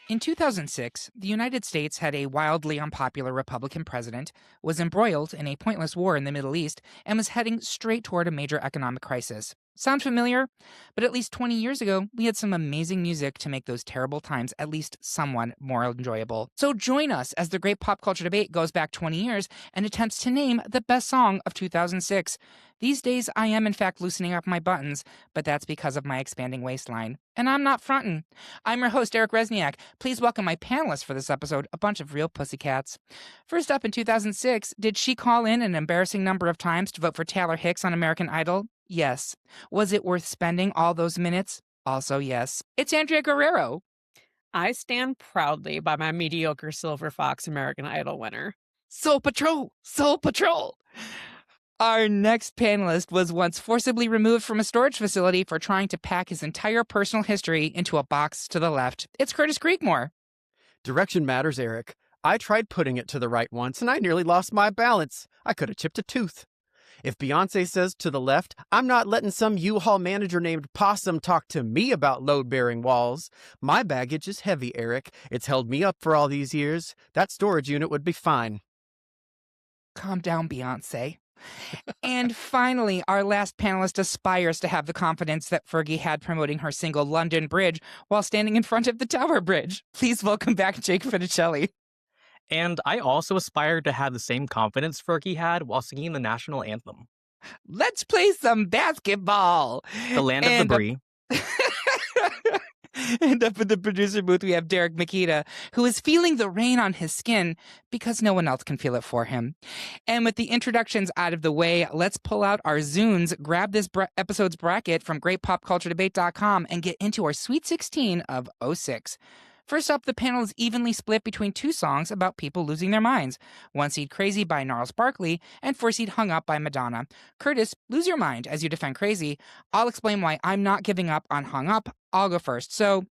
In 2006, the United States had a wildly unpopular Republican president, was embroiled in a pointless war in the Middle East, and was heading straight toward a major economic crisis. Sound familiar? But at least 20 years ago, we had some amazing music to make those terrible times at least somewhat more enjoyable. So join us as the great pop culture debate goes back 20 years and attempts to name the best song of 2006. These days, I am in fact loosening up my buttons, but that's because of my expanding waistline. And I'm not frontin'. I'm your host, Eric Resniak. Please welcome my panelists for this episode, a bunch of real pussycats. First up in 2006, did she call in an embarrassing number of times to vote for Taylor Hicks on American Idol? Yes. Was it worth spending all those minutes? Also, yes. It's Andrea Guerrero. I stand proudly by my mediocre Silver Fox American Idol winner. Soul Patrol! Soul Patrol! Our next panelist was once forcibly removed from a storage facility for trying to pack his entire personal history into a box to the left. It's Curtis Creekmore. Direction matters, Eric. I tried putting it to the right once, and I nearly lost my balance. I could have chipped a tooth. If Beyonce says to the left, I'm not letting some U-Haul manager named Possum talk to me about load-bearing walls. My baggage is heavy, Eric. It's held me up for all these years. That storage unit would be fine. Calm down, Beyonce. And finally, our last panelist aspires to have the confidence that Fergie had promoting her single London Bridge while standing in front of the Tower Bridge. Please welcome back Jake Funicelli. And I also aspire to have the same confidence Fergie had while singing the national anthem. Let's play some basketball. The land of the Brie. And up in the producer booth, we have Derek Makita, who is feeling the rain on his skin because no one else can feel it for him. And with the introductions out of the way, let's pull out our Zunes, grab this episode's bracket from greatpopculturedebate.com, and get into our Sweet 16 of '06. First up, the panel is evenly split between two songs about people losing their minds. One seed Crazy by Gnarles Barkley and four seed Hung Up by Madonna. Curtis, lose your mind as you defend Crazy. I'll explain why I'm not giving up on Hung Up. I'll go first. So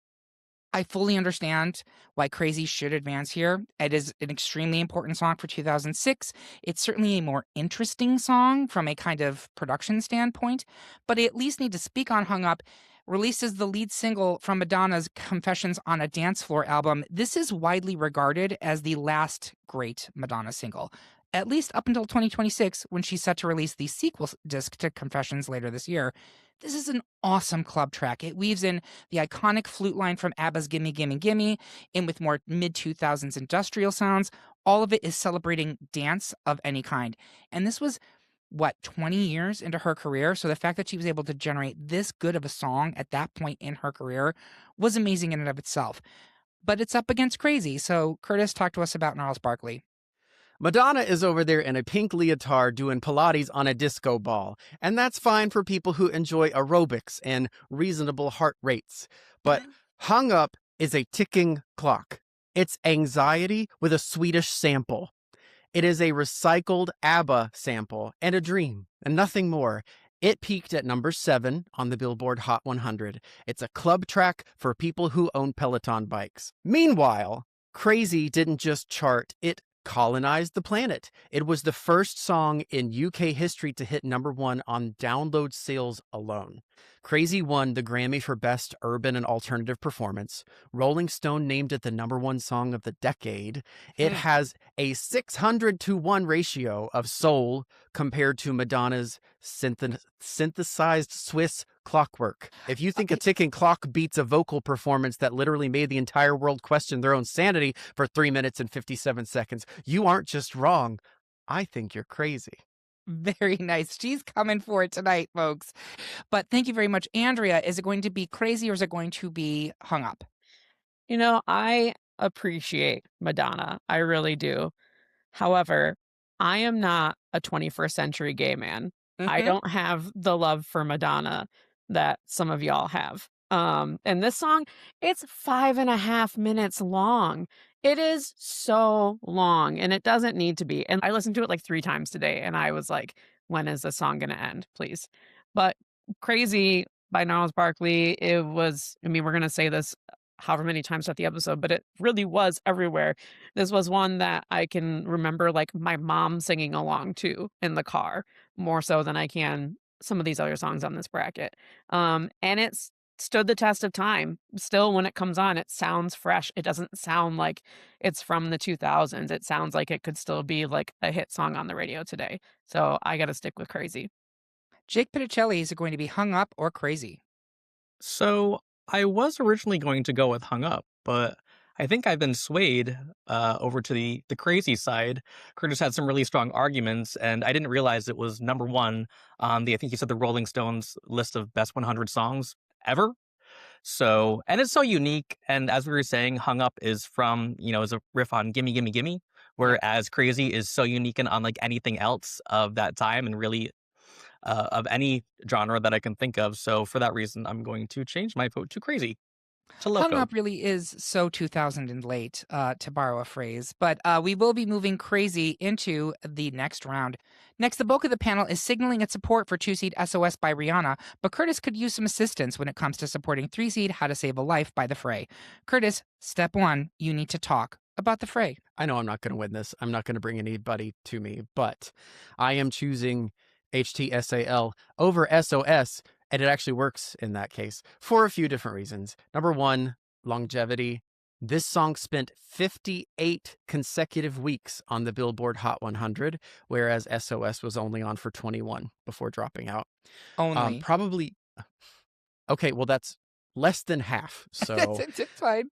I fully understand why Crazy should advance here. It is an extremely important song for 2006. It's certainly a more interesting song from a kind of production standpoint, but I at least need to speak on Hung Up. Released as the lead single from Madonna's Confessions on a Dance Floor album, this is widely regarded as the last great Madonna single, at least up until 2026, when she's set to release the sequel disc to Confessions later this year. This is an awesome club track. It weaves in the iconic flute line from ABBA's Gimme Gimme Gimme in with more mid-2000s industrial sounds. All of it is celebrating dance of any kind. And this was 20 years into her career. So the fact that she was able to generate this good of a song at that point in her career was amazing in and of itself. But it's up against Crazy. So Curtis, talk to us about Gnarles Barkley. Madonna is over there in a pink leotard doing Pilates on a disco ball. And that's fine for people who enjoy aerobics and reasonable heart rates. But Hung Up is a ticking clock. It's anxiety with a Swedish sample. It is a recycled ABBA sample and a dream, and nothing more. It peaked at number 7 on the Billboard Hot 100. It's a club track for people who own Peloton bikes. Meanwhile, Crazy didn't just chart, it colonized the planet. It was the first song in UK history to hit number 1 on download sales alone. Crazy won the Grammy for Best Urban and Alternative Performance. Rolling Stone named it the number 1 song of the decade. It has a 600-to-1 ratio of soul compared to Madonna's synthesized Swiss clockwork. If you think a ticking clock beats a vocal performance that literally made the entire world question their own sanity for 3 minutes and 57 seconds, you aren't just wrong. I think you're crazy. Very nice. She's coming for it tonight, folks. But thank you very much. Andrea, is it going to be Crazy or is it going to be Hung Up? You know, I appreciate Madonna. I really do. However, I am not a 21st century gay man. I don't have the love for Madonna that some of y'all have. And this song, it's 5.5 minutes long. It is so long, and it doesn't need to be. And I listened to it like 3 times today, and I was like, when is this song going to end, please? But Crazy by Gnarles Barkley, it was, I mean, we're going to say this however many times throughout the episode, but it really was everywhere. This was one that I can remember like my mom singing along to in the car, more so than I can some of these other songs on this bracket. And it's stood the test of time. Still, when it comes on, it sounds fresh. It doesn't sound like it's from the 2000s. It sounds like it could still be like a hit song on the radio today. So I got to stick with Crazy. Jake Pitticelli, is it going to be Hung Up or Crazy? So I was originally going to go with Hung Up, but I think I've been swayed over to the crazy side. Curtis had some really strong arguments, and I didn't realize it was number one on I think you said the Rolling Stones list of best 100 songs ever. So, and it's so unique. And as we were saying, Hung Up is from, is a riff on Gimme, Gimme, Gimme, whereas Crazy is so unique and unlike anything else of that time and really of any genre that I can think of. So for that reason, I'm going to change my vote to Crazy. To Hung Loco. Up really is so 2000 and late, to borrow a phrase, but we will be moving Crazy into the next round. Next, the bulk of the panel is signaling its support for 2-seed SOS by Rihanna, but Curtis could use some assistance when it comes to supporting 3-seed How to Save a Life by the Fray. Curtis, step one, you need to talk about the Fray. I know I'm not going to win this. I'm not going to bring anybody to me, but I am choosing HTSAL over SOS, and it actually works in that case for a few different reasons. Number one, longevity. This song spent 58 consecutive weeks on the Billboard Hot 100, whereas SOS was only on for 21 before dropping out. Only. Probably. Okay, well, that's less than half. So it's fine.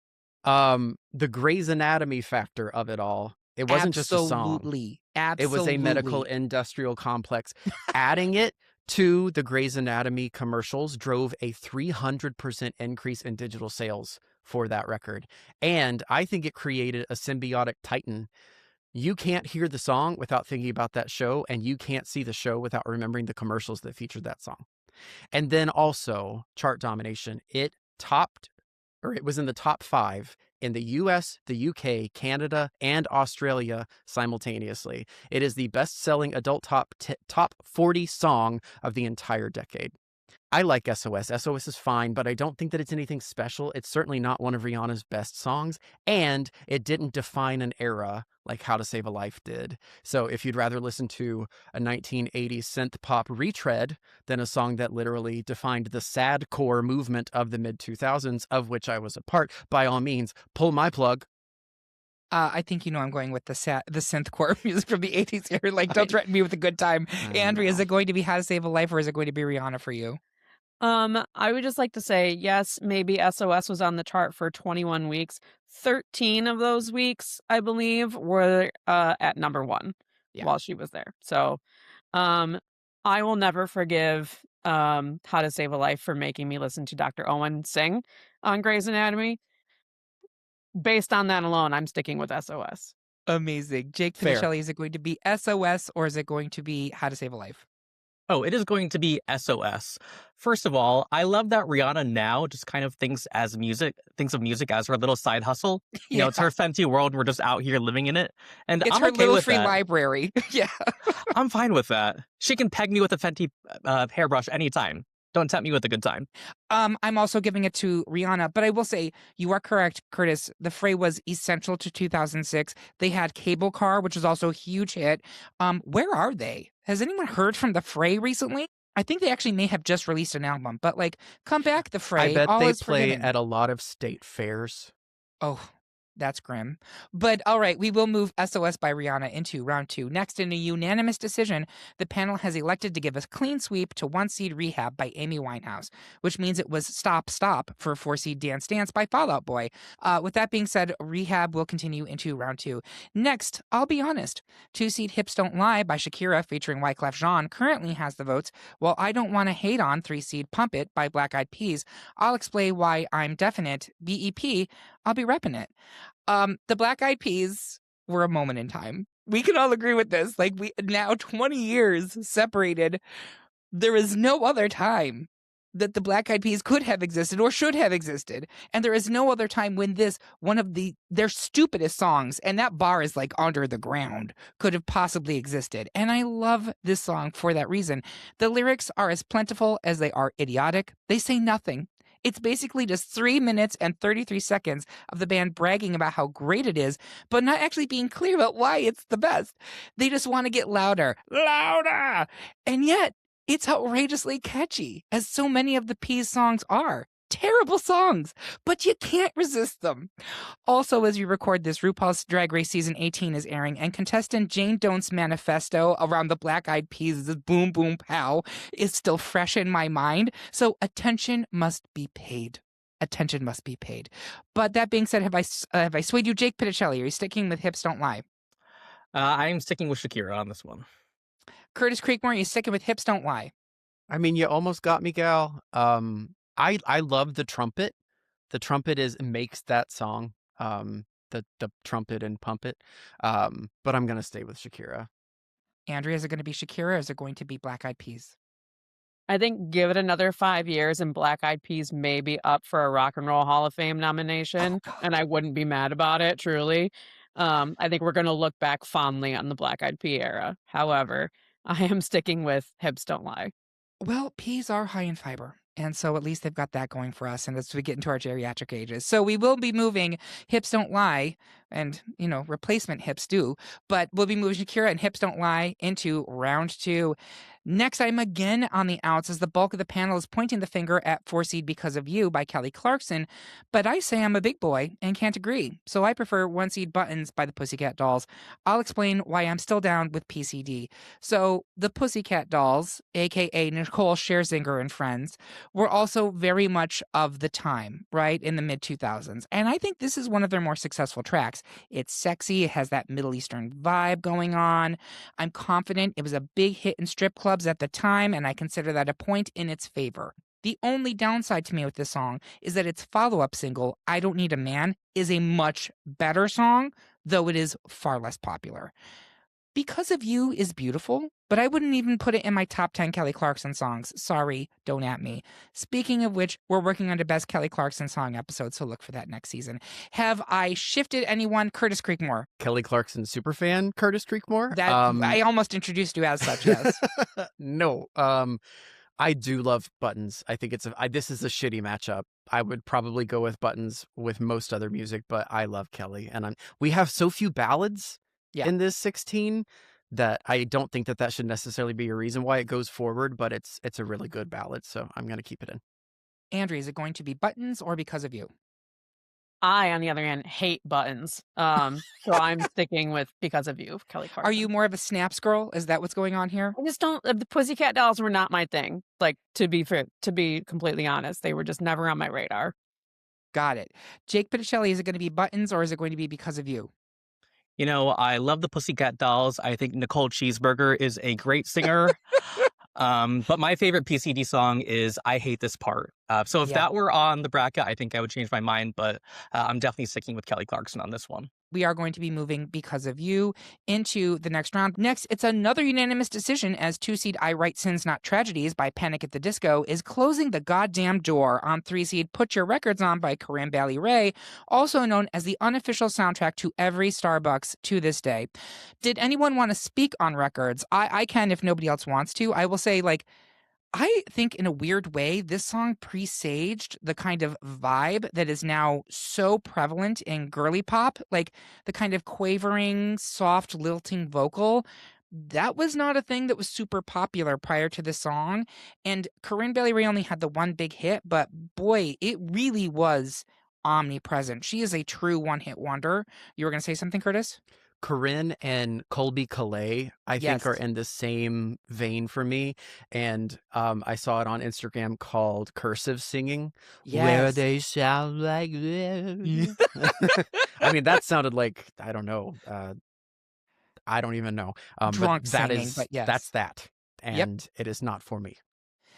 The Grey's Anatomy factor of it all. It wasn't just a song. Absolutely. It was a medical industrial complex. Adding it to the Grey's Anatomy commercials drove a 300% increase in digital sales for that record. And I think it created a symbiotic titan. You can't hear the song without thinking about that show, and you can't see the show without remembering the commercials that featured that song. And then also chart domination. It was in the top 5 in the US, the UK, Canada, and Australia simultaneously. It is the best-selling adult top 40 song of the entire decade. I like SOS. SOS is fine, but I don't think that it's anything special. It's certainly not one of Rihanna's best songs, and it didn't define an era like How to Save a Life did. So if you'd rather listen to a 1980s synth pop retread than a song that literally defined the sadcore movement of the mid-2000s, of which I was a part, by all means, pull my plug. I think I'm going with the synthcore music from the 80s here. Like, don't threaten me with a good time. Andrea, is it going to be How to Save a Life, or is it going to be Rihanna for you? I would just like to say, yes, maybe SOS was on the chart for 21 weeks. 13 of those weeks, I believe, were at number one while she was there. So I will never forgive How to Save a Life for making me listen to Dr. Owen sing on Grey's Anatomy. Based on that alone, I'm sticking with SOS. Amazing. Jake Pitticelli, is it going to be SOS, or is it going to be How to Save a Life? Oh, it is going to be SOS. First of all, I love that Rihanna now just kind of thinks of music as her little side hustle. You know, it's her Fenty world. We're just out here living in it. And it's I'm her okay little with free that. library. Yeah. I'm fine with that. She can peg me with a Fenty hairbrush anytime. Don't tempt me with a good time. I'm also giving it to Rihanna, but I will say you are correct, Curtis. The Fray was essential to 2006. They had Cable Car, which was also a huge hit. Where are they? Has anyone heard from the Fray recently? I think they actually may have just released an album, but come back, the Fray. I bet all they is play forgiven. at a lot of state fairs. Oh, that's grim. But all right, we will move SOS by Rihanna into round 2. Next, in a unanimous decision, the panel has elected to give a clean sweep to 1-seed Rehab by Amy Winehouse, which means it was Stop Stop for 4-seed Dance Dance by Fall Out Boy. With that being said, Rehab will continue into round 2. Next, I'll be honest, 2-seed Hips Don't Lie by Shakira featuring Wyclef Jean currently has the votes, while I Don't Want to Hate On 3-seed Pump It by Black Eyed Peas. I'll explain why I'm definite. BEP, I'll be repping it. The Black Eyed Peas were a moment in time. We can all agree with this. We now 20 years separated. There is no other time that the Black Eyed Peas could have existed or should have existed. And there is no other time when one of their stupidest songs, and that bar is under the ground, could have possibly existed. And I love this song for that reason. The lyrics are as plentiful as they are idiotic. They say nothing. It's basically just 3 minutes and 33 seconds of the band bragging about how great it is, but not actually being clear about why it's the best. They just want to get louder. And yet, it's outrageously catchy, as so many of the Peas songs are. terrible songs, but you can't resist them. Also, as we record this, RuPaul's Drag Race Season 18 is airing, and contestant Jane Doan's manifesto around the Black Eyed Peas' boom, boom, pow is still fresh in my mind, so attention must be paid. Attention must be paid. But that being said, have I swayed you? Jake Pitticelli, are you sticking with Hips Don't Lie? I'm sticking with Shakira on this one. Curtis Creekmore, are you sticking with Hips Don't Lie? I mean, you almost got me, gal. I love the trumpet. The trumpet makes that song. The trumpet and pump it. But I'm gonna stay with Shakira. Andrea, is it going to be Shakira or is it going to be Black Eyed Peas? I think give it another 5 years and Black Eyed Peas may be up for a Rock and Roll Hall of Fame nomination, and I wouldn't be mad about it, truly. I think we're going to look back fondly on the Black Eyed Pea era. However, I am sticking with Hips Don't Lie. Well, peas are high in fiber. And so at least they've got that going for us. And as we get into our geriatric ages. So we will be moving Hips Don't Lie and, replacement hips do. But we'll be moving Shakira and Hips Don't Lie into round 2. Next, I'm again on the outs as the bulk of the panel is pointing the finger at 4-seed Because of You by Kelly Clarkson. But I say I'm a big boy and can't agree. So I prefer 1-seed Buttons by the Pussycat Dolls. I'll explain why I'm still down with PCD. So the Pussycat Dolls, a.k.a. Nicole Scherzinger and friends, were also very much of the time, right, in the mid-2000s. And I think this is one of their more successful tracks. It's sexy. It has that Middle Eastern vibe going on. I'm confident it was a big hit in strip clubs at the time, and I consider that a point in its favor. The only downside to me with this song is that its follow-up single, I Don't Need a Man, is a much better song, though it is far less popular. Because of You is beautiful, but I wouldn't even put it in my top 10 Kelly Clarkson songs. Sorry, don't at me. Speaking of which, we're working on the best Kelly Clarkson song episode, so look for that next season. Have I shifted anyone? Curtis Creekmore. Kelly Clarkson superfan, Curtis Creekmore. That I almost introduced you as such, yes. No, I do love Buttons. I think this is a shitty matchup. I would probably go with Buttons with most other music, but I love Kelly, and we have so few ballads in this 16 that I don't think that should necessarily be a reason why it goes forward, but it's a really good ballad, so I'm going to keep it in. Andrea, is it going to be Buttons or Because of You? I, on the other hand, hate Buttons. So I'm sticking with Because of You, Kelly Clarkson. Are you more of a Snaps girl? Is that what's going on here? I just don't. The Pussycat Dolls were not my thing. Like, to be completely honest, they were just never on my radar. Got it. Jake Pitticelli, is it going to be Buttons or is it going to be Because of You? I love the Pussycat Dolls. I think Nicole Cheeseburger is a great singer. But my favorite PCD song is I Hate This Part. So if that were on the bracket, I think I would change my mind. But I'm definitely sticking with Kelly Clarkson on this one. We are going to be moving Because of You into the next round. Next, it's another unanimous decision as 2-seed I Write Sins Not Tragedies by Panic at the Disco is closing the goddamn door on 3-seed Put Your Records On by Corinne Bailey Ray, also known as the unofficial soundtrack to every Starbucks to this day. Did anyone want to speak on records? I can if nobody else wants to. I will say, I think in a weird way, this song presaged the kind of vibe that is now so prevalent in girly pop, like the kind of quavering, soft, lilting vocal. That was not a thing that was super popular prior to this song. And Corinne Bailey Ray only had the one big hit, but boy, it really was omnipresent. She is a true one-hit wonder. You were going to say something, Curtis? Corinne and Colby Calais, I think, are in the same vein for me. And I saw it on Instagram called Cursive Singing, where they sound like this. I mean, that sounded like, I don't know. I don't even know. Drunk but that singing, but yes. That's that. And it is not for me.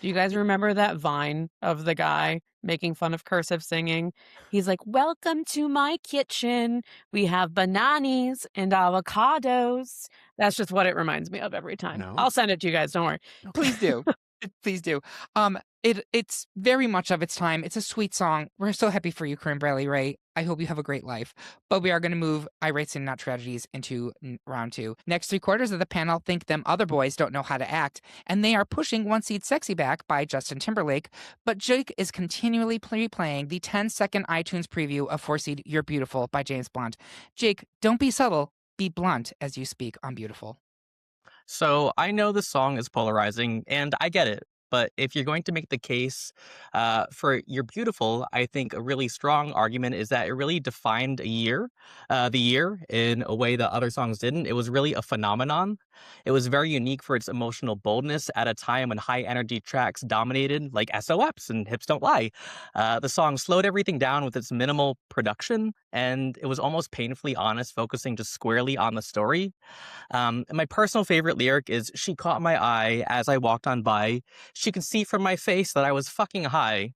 Do you guys remember that Vine of the guy making fun of cursive singing? He's like, welcome to my kitchen. We have bananas and avocados. That's just what it reminds me of every time. No. I'll send it to you guys. Don't worry. Please do. Please do. It's very much of its time. It's a sweet song. We're so happy for you, Corinne Bailey Ray. I hope you have a great life. But we are going to move I Write Sin Not Tragedies into round 2. Next 3/4 of the panel think them other boys don't know how to act, and they are pushing 1-seed SexyBack by Justin Timberlake. But Jake is continually replaying the 10-second iTunes preview of 4-seed You're Beautiful by James Blunt. Jake, don't be subtle. Be blunt as you speak on Beautiful. So I know this song is polarizing, and I get it. But if you're going to make the case for You're Beautiful, I think a really strong argument is that it really defined the year, in a way that other songs didn't. It was really a phenomenon. It was very unique for its emotional boldness at a time when high energy tracks dominated, like SOS and Hips Don't Lie. The song slowed everything down with its minimal production, and it was almost painfully honest, focusing just squarely on the story. And my personal favorite lyric is, "She caught my eye as I walked on by. She could see from my face that I was fucking high."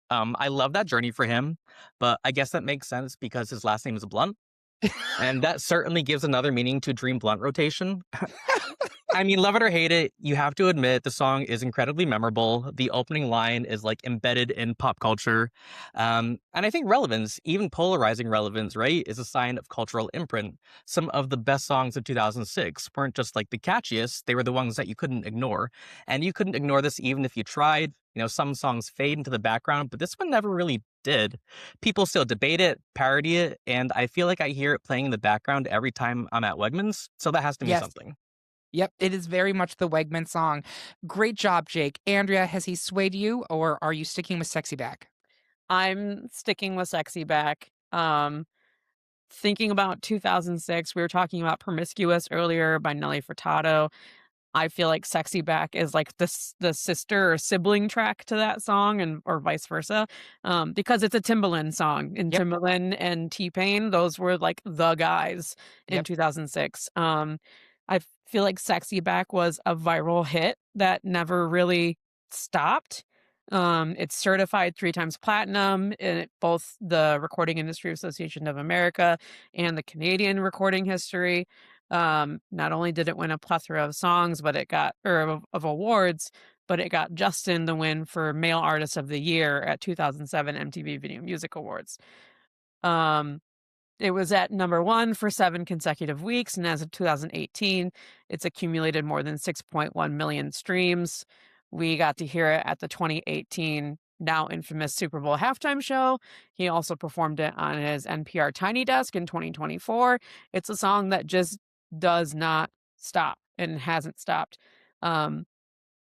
I love that journey for him, but I guess that makes sense because his last name is Blunt. And that certainly gives another meaning to Dream Blunt rotation. I mean, love it or hate it, you have to admit the song is incredibly memorable. The opening line is like embedded in pop culture. And I think relevance, even polarizing relevance, right, is a sign of cultural imprint. Some of the best songs of 2006 weren't just like the catchiest, they were the ones that you couldn't ignore. And you couldn't ignore this even if you tried. You know, some songs fade into the background, but this one never really did. People still debate it, parody it, and I feel like I hear it playing in the background every time I'm at Wegmans. So that has to mean Yes. something. Yep, it is very much the Wegman song. Great job, Jake. Andrea, has he swayed you, or are you sticking with SexyBack? I'm sticking with SexyBack. Thinking about 2006, we were talking about Promiscuous earlier by Nelly Furtado. I feel like SexyBack is like the sister or sibling track to that song, and or vice versa, because it's a Timbaland song. And Yep. Timbaland and T-Pain, those were like the guys in Yep. 2006. I feel like SexyBack was a viral hit that never really stopped. It's certified 3 times platinum in both the Recording Industry Association of America and the Canadian Recording History. Not only did it win a plethora of songs, but it got of awards, but it got Justin the win for Male Artist of the Year at 2007 MTV Video Music Awards. It was at number 1 for 7 consecutive weeks, and as of 2018, it's accumulated more than 6.1 million streams. We got to hear it at the 2018 now infamous Super Bowl halftime show. He also performed it on his NPR Tiny Desk in 2024. It's a song that just does not stop and hasn't stopped.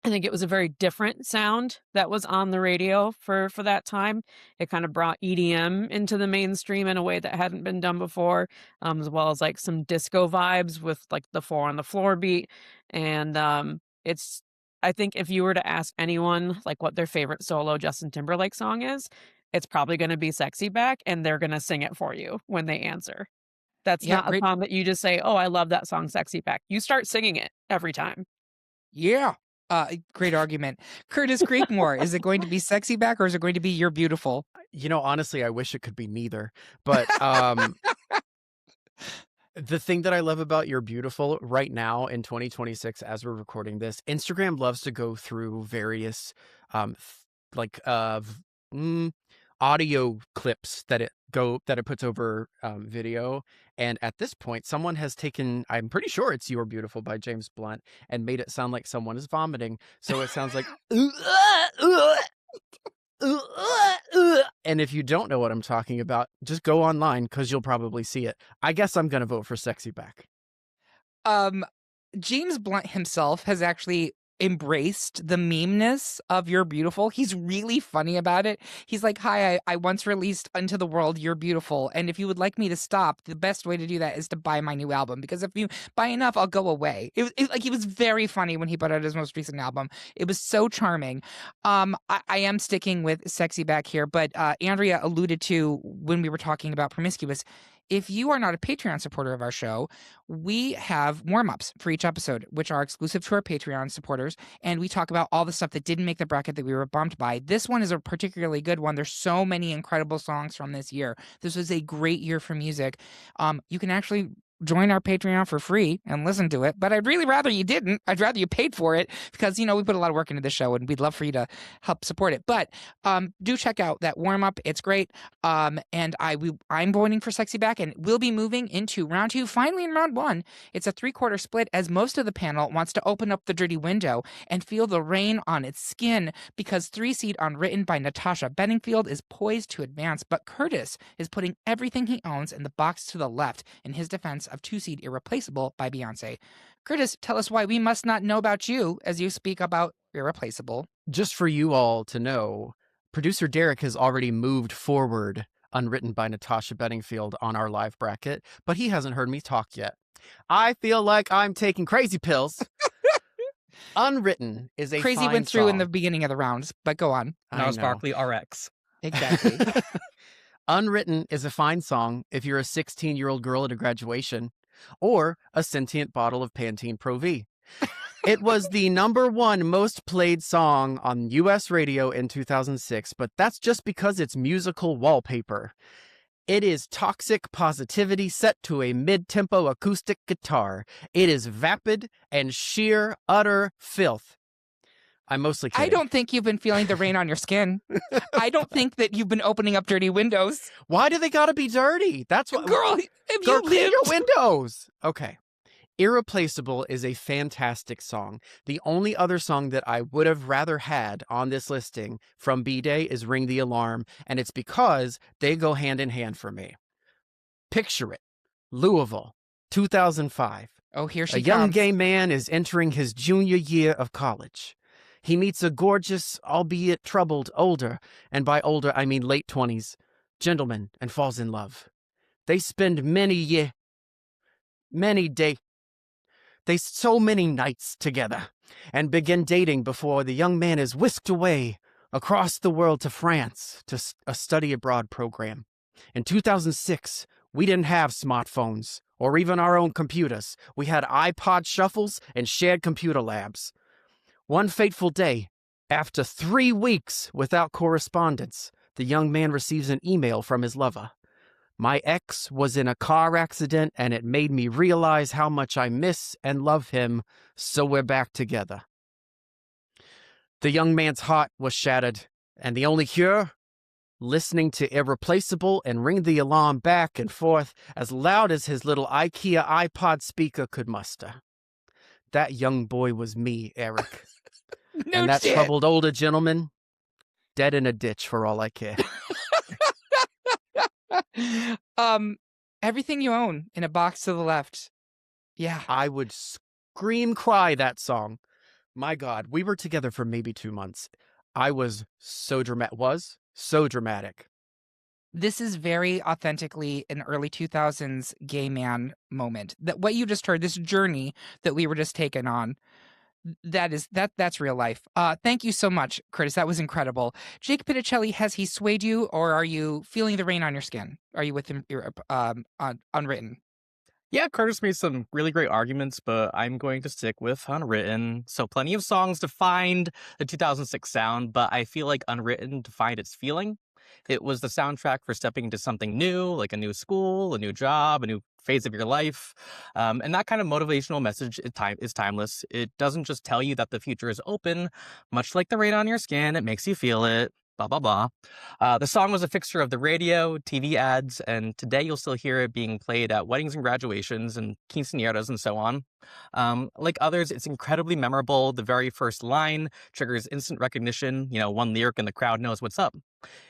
I think it was a very different sound that was on the radio for that time. It kind of brought EDM into the mainstream in a way that hadn't been done before, as well as like some disco vibes with like the 4 on the floor beat. And it's I think if you were to ask anyone like what their favorite solo Justin Timberlake song is, it's probably going to be Sexy Back, and they're going to sing it for you when they answer. That's Yeah, not a great. song that you just say, "Oh, I love that song, Sexy Back." You start singing it every time. Yeah. Great argument. Curtis Creekmore, is it going to be SexyBack or is it going to be You're Beautiful? You know, honestly, I wish it could be neither. But the thing that I love about You're Beautiful right now in 2026, as we're recording this, Instagram loves to go through various like audio clips that it puts over video. And at this point, someone has taken, I'm pretty sure it's You're Beautiful by James Blunt, and made it sound like someone is vomiting. So it sounds like and if you don't know what I'm talking about, just go online because you'll probably see it. I guess I'm gonna vote for SexyBack. James Blunt himself has actually embraced the memeness of You're Beautiful. He's really funny about it. He's like, "Hi, I once released Unto the World You're Beautiful, and if you would like me to stop, the best way to do that is to buy my new album, because if you buy enough, I'll go away." Like, he was very funny when he put out his most recent album. It was so charming. I am sticking with SexyBack here, but Andrea alluded to when we were talking about Promiscuous. If you are not a Patreon supporter of our show, we have warm-ups for each episode, which are exclusive to our Patreon supporters, and we talk about all the stuff that didn't make the bracket that we were bumped by. This one is a particularly good one. There's so many incredible songs from this year. This was a great year for music. You can actually join our Patreon for free and listen to it, but I'd really rather you didn't. I'd rather you paid for it, because, you know, we put a lot of work into this show and we'd love for you to help support it. But do check out that warm-up. It's great. And I'm voting for SexyBack, and we'll be moving into round 2. Finally, in round 1, it's a 3/4 split, as most of the panel wants to open up the dirty window and feel the rain on its skin, because 3-seed Unwritten by Natasha Bedingfield is poised to advance, but Curtis is putting everything he owns in the box to the left in his defense of 2-seed Irreplaceable by Beyonce. Curtis, tell us why we must not know about you as you speak about Irreplaceable. Just for you all to know, producer Derek has already moved forward Unwritten by Natasha Bedingfield on our live bracket, but he hasn't heard me talk yet. I feel like I'm taking crazy pills. Unwritten is a Crazy fine went through song. in the beginning of the rounds, but go on. That I was know. Barkley RX. Exactly. Unwritten is a fine song if you're a 16-year-old girl at a graduation or a sentient bottle of Pantene Pro V. It was the #1 most played song on U.S. radio in 2006, but that's just because it's musical wallpaper. It is toxic positivity set to a mid-tempo acoustic guitar. It is vapid and sheer, utter filth. I'm mostly kidding. I don't think you've been feeling the rain on your skin. I don't think that you've been opening up dirty windows. Why do they gotta be dirty? That's what. Girl, have Girl, you clean your lived? windows. Okay. Irreplaceable is a fantastic song. The only other song that I would have rather had on this listing from B-Day is Ring the Alarm, and it's because they go hand in hand for me. Picture it. Louisville, 2005. Oh, here she A young comes. gay man is entering his junior year of college. He meets a gorgeous, albeit troubled, older, and by older I mean late 20s, gentleman and falls in love. They spend many so many nights together and begin dating before the young man is whisked away across the world to France to a study abroad program. In 2006, we didn't have smartphones or even our own computers. We had iPod shuffles and shared computer labs. One fateful day, after 3 weeks without correspondence, the young man receives an email from his lover. My ex was in a car accident and it made me realize how much I miss and love him, so we're back together. The young man's heart was shattered, and the only cure? Listening to Irreplaceable and Ring the Alarm back and forth as loud as his little IKEA iPod speaker could muster. That young boy was me, Eric. No And that shit. troubled older gentleman, dead in a ditch for all I care. Everything you own in a box to the left. Yeah. I would scream cry that song. My God, we were together for maybe 2 months. I was so dramatic. This is very authentically an early 2000s gay man moment. That what you just heard, this journey that we were just taken on, that's real life. Thank you so much, Curtis. That was incredible. Jake Pitticelli, has he swayed you, or are you feeling the rain on your skin? Are you with him on Unwritten? Yeah, Curtis made some really great arguments, but I'm going to stick with Unwritten. So plenty of songs defined the 2006 sound, but I feel like Unwritten defined its feeling. It was the soundtrack for stepping into something new, like a new school, a new job, a new phase of your life. And that kind of motivational message is timeless. It doesn't just tell you that the future is open, much like the rain on your skin, it makes you feel it. Blah, blah, blah. The song was a fixture of the radio, TV ads, and today you'll still hear it being played at weddings and graduations and quinceañeras and so on. Like others, it's incredibly memorable. The very first line triggers instant recognition. One lyric and the crowd knows what's up.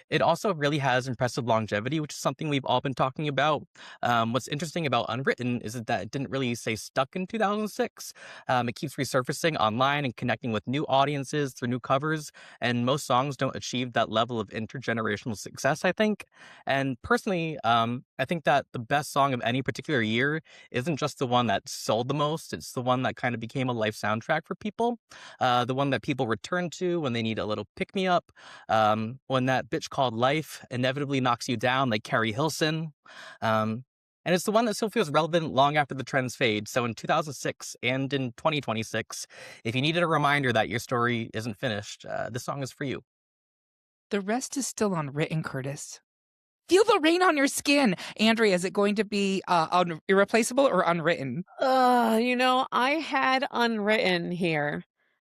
It also really has impressive longevity, which is something we've all been talking about. What's interesting about Unwritten is that it didn't really stay stuck in 2006. It keeps resurfacing online and connecting with new audiences through new covers, and most songs don't achieve that level of intergenerational success, I think. And personally, I think that the best song of any particular year isn't just the one that sold the most, it's the one that kind of became a life soundtrack for people, the one that people return to when they need a little pick-me-up, when that bitch called life inevitably knocks you down like Carrie Hilson. And it's the one that still feels relevant long after the trends fade. So in 2006 and in 2026, if you needed a reminder that your story isn't finished, this song is for you. The rest is still Unwritten, Curtis. Feel the rain on your skin. Andrea, is it going to be Irreplaceable or Unwritten? I had Unwritten here.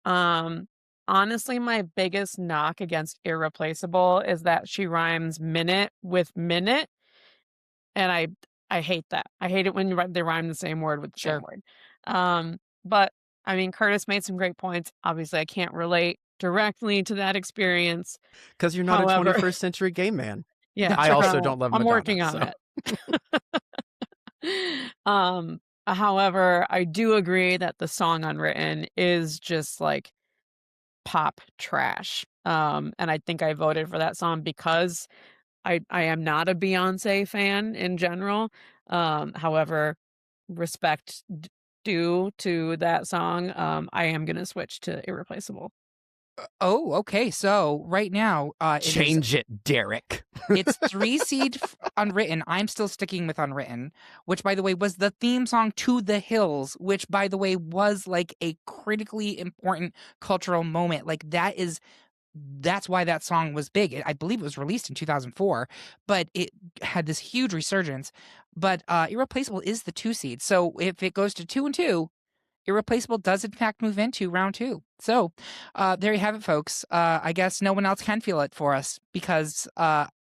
Honestly, my biggest knock against Irreplaceable is that she rhymes minute with minute. And I hate that. I hate it when they rhyme the same word with the same word. But I mean, Curtis made some great points. Obviously, I can't relate directly to that experience. Because you're not However- a 21st century gay man. Yeah, I also don't love I'm Madonna, working on so. it. However, I do agree that the song Unwritten is just like pop trash. And I think I voted for that song because I am not a Beyonce fan in general. However, respect due to that song, I am going to switch to Irreplaceable. Oh, okay. So right now, Change it, Derek. It's 3 seed Unwritten. I'm still sticking with Unwritten, which, by the way, was the theme song to The Hills, which, by the way, was like a critically important cultural moment. Like that's why that song was big. I believe it was released in 2004, but it had this huge resurgence. But Irreplaceable is the 2 seed. So if it goes to 2 and 2, Irreplaceable does in fact move into round 2. So there you have it, folks. I guess no one else can feel it for us because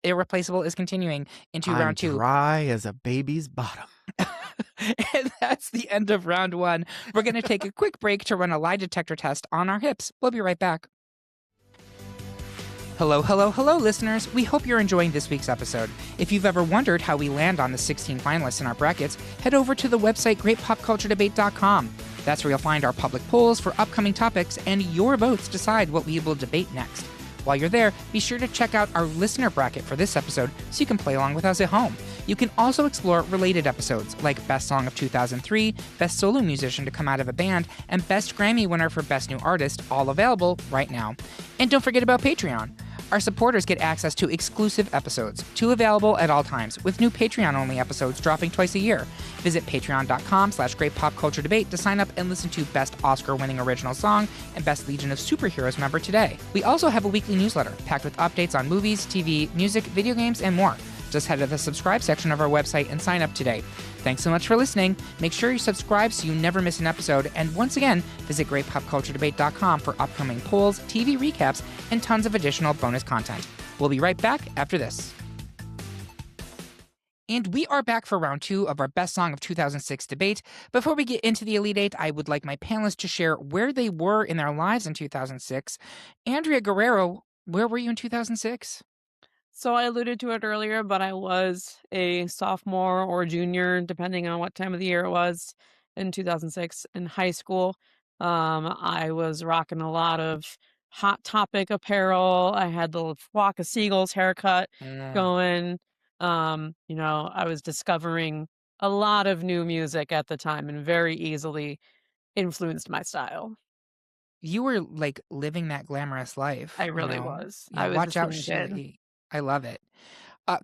Irreplaceable is continuing into round 2. Dry as a baby's bottom. And that's the end of round 1. We're going to take a quick break to run a lie detector test on our hips. We'll be right back. Hello, hello, hello, listeners. We hope you're enjoying this week's episode. If you've ever wondered how we land on the 16 finalists in our brackets, head over to the website greatpopculturedebate.com. That's where you'll find our public polls for upcoming topics, and your votes decide what we will debate next. While you're there, be sure to check out our listener bracket for this episode so you can play along with us at home. You can also explore related episodes like Best Song of 2003, Best Solo Musician to Come Out of a Band, and Best Grammy Winner for Best New Artist, all available right now. And don't forget about Patreon. Our supporters get access to exclusive episodes, 2 available at all times, with new Patreon-only episodes dropping twice a year. Visit patreon.com/greatpopculturedebate to sign up and listen to Best Oscar-winning original song and Best Legion of Superheroes member today. We also have a weekly newsletter packed with updates on movies, TV, music, video games, and more. Just head to the subscribe section of our website and sign up today. Thanks so much for listening. Make sure you subscribe so you never miss an episode. And once again, visit greatpopculturedebate.com for upcoming polls, TV recaps, and tons of additional bonus content. We'll be right back after this. And we are back for round 2 of our Best Song of 2006 debate. Before we get into the Elite 8, I would like my panelists to share where they were in their lives in 2006. Andrea Guerrero, where were you in 2006? So I alluded to it earlier, but I was a sophomore or junior, depending on what time of the year it was, in 2006 in high school. I was rocking a lot of Hot Topic apparel. I had the Flock of Seagulls haircut going. I was discovering a lot of new music at the time and very easily influenced my style. You were like living that glamorous life. I really was. Yeah, I was watch out, Shirley. I love it.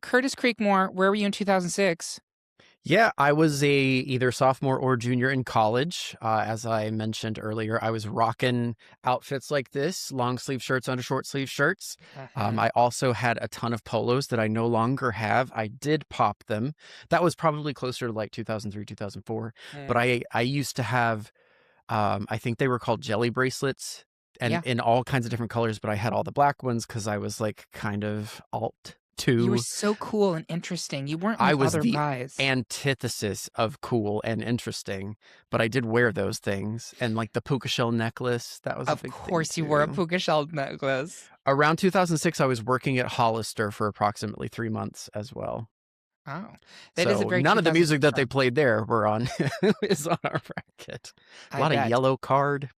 Curtis Creekmore, where were you in 2006? Yeah, I was either sophomore or junior in college. As I mentioned earlier, I was rocking outfits like this, long sleeve shirts under short sleeve shirts. I also had a ton of polos that I no longer have. I did pop them. That was probably closer to like 2003, 2004. But I used to have, I think they were called jelly bracelets and in all kinds of different colors, but I had all the black ones because I was like kind of alt. You were so cool and interesting. You weren't like I was other the guys. antithesis of cool and interesting, but I did wear those things. And like the puka shell necklace, that was a big thing. Of course you wore a puka shell necklace. Around 2006, I was working at Hollister for approximately 3 months as well. Oh, that is a very none of the music that they played there were on is on our bracket. A lot of Yellow Card,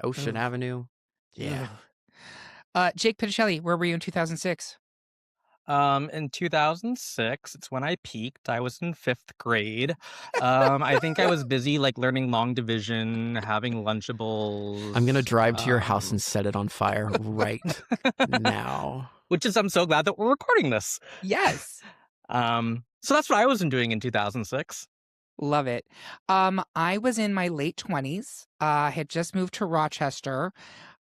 Ocean Avenue. Yeah. Jake Pitticelli, where were you in 2006? In 2006, it's when I peaked. I was in 5th grade. I think I was busy like learning long division, having Lunchables. I'm gonna drive to your house and set it on fire right now. Which is, I'm so glad that we're recording this. Yes. So that's what I was doing in 2006. Love it. I was in my late 20s. I had just moved to Rochester,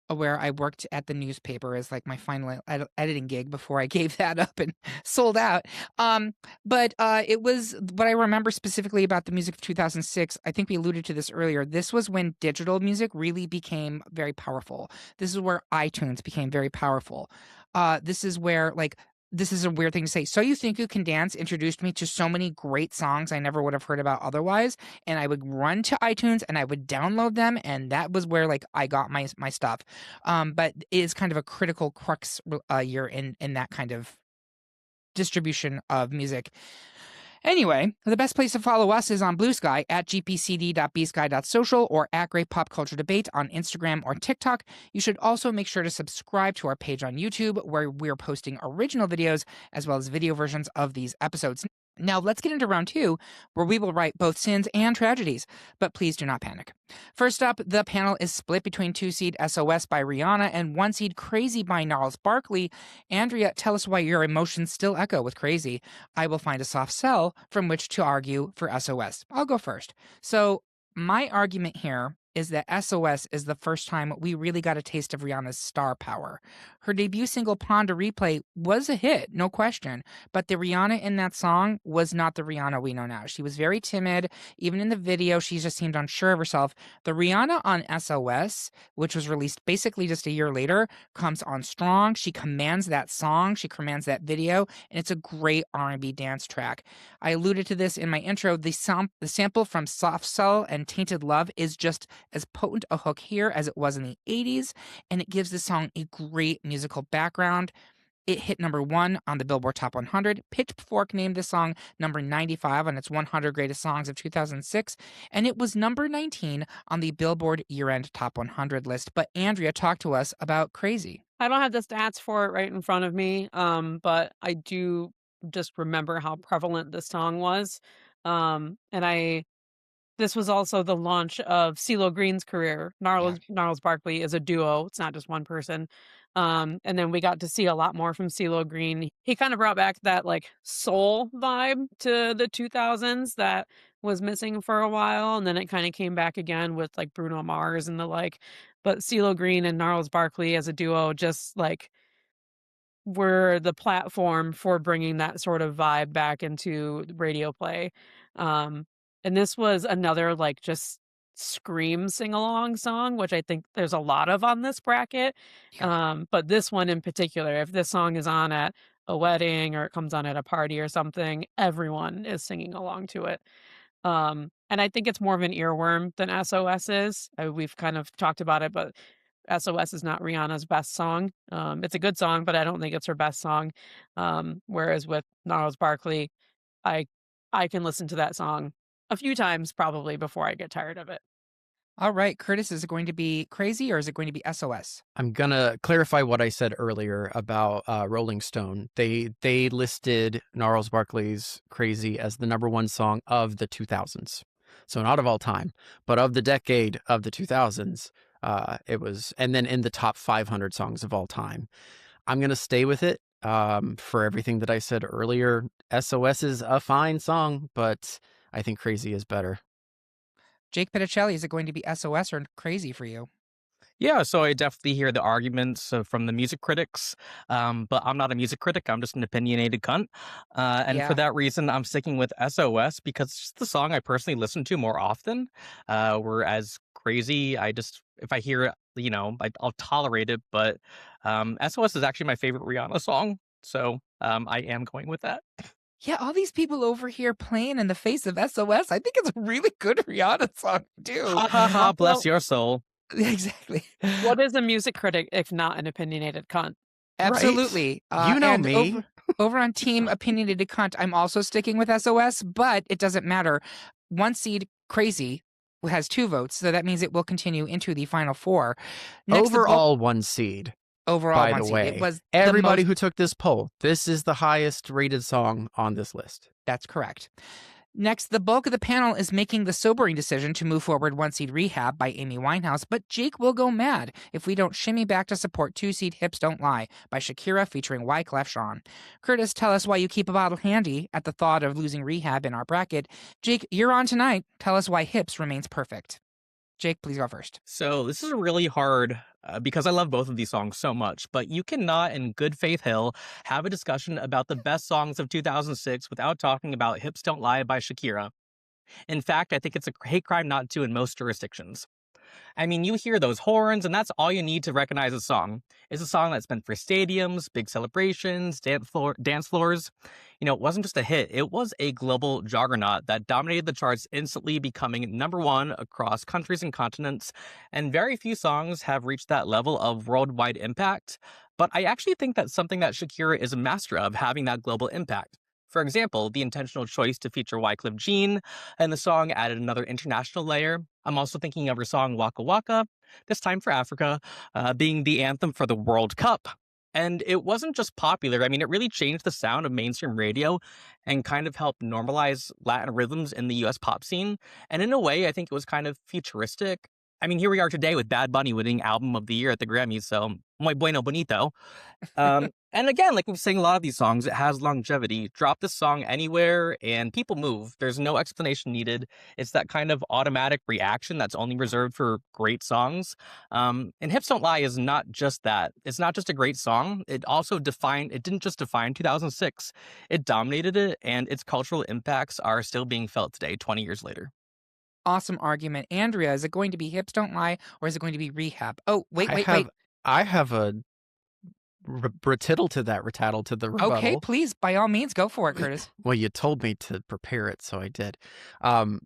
where I worked at the newspaper as like my final editing gig before I gave that up and sold out. But it was what I remember specifically about the music of 2006. I think we alluded to this earlier. This was when digital music really became very powerful. This is where iTunes became very powerful. This is where this is a weird thing to say. So You Think You Can Dance introduced me to so many great songs I never would have heard about otherwise. And I would run to iTunes and I would download them. And that was where I got my stuff. But it is kind of a critical crux year in that kind of distribution of music. Anyway, the best place to follow us is on Blue Sky at gpcd.bsky.social or at Great Pop Culture Debate on Instagram or TikTok. You should also make sure to subscribe to our page on YouTube, where we're posting original videos as well as video versions of these episodes. Now, let's get into round 2, where we will write both sins and tragedies, but please do not panic. First up, the panel is split between 2-seed SOS by Rihanna and 1-seed Crazy by Gnarles. Barkley. Andrea, tell us why your emotions still echo with Crazy. I will find a soft sell from which to argue for SOS. I'll go first. So, my argument here is that SOS is the first time we really got a taste of Rihanna's star power. Her debut single, Pond to Replay, was a hit, no question, but the Rihanna in that song was not the Rihanna we know now. She was very timid. Even in the video, she just seemed unsure of herself. The Rihanna on SOS, which was released basically just a year later, comes on strong. She commands that song. She commands that video, and it's a great R&B dance track. I alluded to this in my intro. The sample from Soft Cell and Tainted Love is just as potent a hook here as it was in the 80s, and it gives the song a great musical background. It hit number 1 on the Billboard Top 100. Pitchfork named the song number 95 on its 100 Greatest Songs of 2006, and it was number 19 on the Billboard Year-End Top 100 list. But Andrea, talk to us about Crazy. I don't have the stats for it right in front of me, but I do just remember how prevalent this song was. This was also the launch of CeeLo Green's career. Gnarles Barkley is a duo. It's not just one person. And then we got to see a lot more from CeeLo Green. He kind of brought back that like soul vibe to the 2000s that was missing for a while. And then it kind of came back again with like Bruno Mars and the like. But CeeLo Green and Gnarles Barkley as a duo just like were the platform for bringing that sort of vibe back into radio play. And this was another like just scream sing-along song, which I think there's a lot of on this bracket. But this one in particular, if this song is on at a wedding or it comes on at a party or something, everyone is singing along to it. And I think it's more of an earworm than SOS is. We've kind of talked about it, but SOS is not Rihanna's best song. It's a good song, but I don't think it's her best song. Whereas with Gnarles Barkley, I can listen to that song a few times probably before I get tired of it. All right, Curtis, is it going to be Crazy or is it going to be SOS? I'm gonna clarify what I said earlier about Rolling Stone. They listed Gnarles Barkley's Crazy as the number 1 song of the 2000s. So not of all time, but of the decade of the 2000s. It was, and then in the top 500 songs of all time. I'm gonna stay with it for everything that I said earlier. SOS is a fine song, but I think Crazy is better. Jake Petticelli, is it going to be SOS or Crazy for you? Yeah, so I definitely hear the arguments from the music critics, but I'm not a music critic. I'm just an opinionated cunt. For that reason, I'm sticking with SOS because it's just the song I personally listen to more often. Whereas Crazy, if I hear it, I'll tolerate it. But SOS is actually my favorite Rihanna song. So I am going with that. Yeah, all these people over here playing in the face of SOS. I think it's a really good Rihanna song, too. Ha ha ha, bless your soul. Exactly. What is a music critic if not an opinionated cunt? Absolutely. Right? You know me. Over on Team Opinionated Cunt, I'm also sticking with SOS, but it doesn't matter. 1-seed Crazy has 2 votes, so that means it will continue into the final 4. Overall 1-seed. Overall, by the way, it was everybody who took this poll. This is the highest rated song on this list. That's correct. Next, the bulk of the panel is making the sobering decision to move forward 1-seed Rehab by Amy Winehouse, but Jake will go mad if we don't shimmy back to support 2-seed Hips Don't Lie by Shakira featuring Wyclef Jean. Curtis, tell us why you keep a bottle handy at the thought of losing Rehab in our bracket. Jake, you're on tonight. Tell us why Hips remains perfect. Jake, please go first. So this is really hard because I love both of these songs so much, but you cannot, in good faith hill, have a discussion about the best songs of 2006 without talking about Hips Don't Lie by Shakira. In fact, I think it's a hate crime not to in most jurisdictions. I mean, you hear those horns, and that's all you need to recognize a song. It's a song that's meant for stadiums, big celebrations, dance floors. It wasn't just a hit. It was a global juggernaut that dominated the charts, instantly becoming number 1 across countries and continents. And very few songs have reached that level of worldwide impact. But I actually think that's something that Shakira is a master of, having that global impact. For example, the intentional choice to feature Wyclef Jean and the song added another international layer. I'm also thinking of her song Waka Waka, this time for Africa, being the anthem for the World Cup. And it wasn't just popular. I mean, it really changed the sound of mainstream radio and kind of helped normalize Latin rhythms in the US pop scene. And in a way, I think it was kind of futuristic. I mean, here we are today with Bad Bunny winning Album of the Year at the Grammys, so muy bueno bonito. And again, like we've saying a lot of these songs, it has longevity. Drop this song anywhere and people move. There's no explanation needed. It's that kind of automatic reaction that's only reserved for great songs. And Hips Don't Lie is not just that. It's not just a great song. It didn't just define 2006. It dominated it, and its cultural impacts are still being felt today, 20 years later. Awesome argument. Andrea, is it going to be Hips Don't Lie or is it going to be Rehab? Oh, wait. I have a rattle to the rebuttal. Okay, please, by all means, go for it, Curtis. Well, you told me to prepare it, so I did. Amy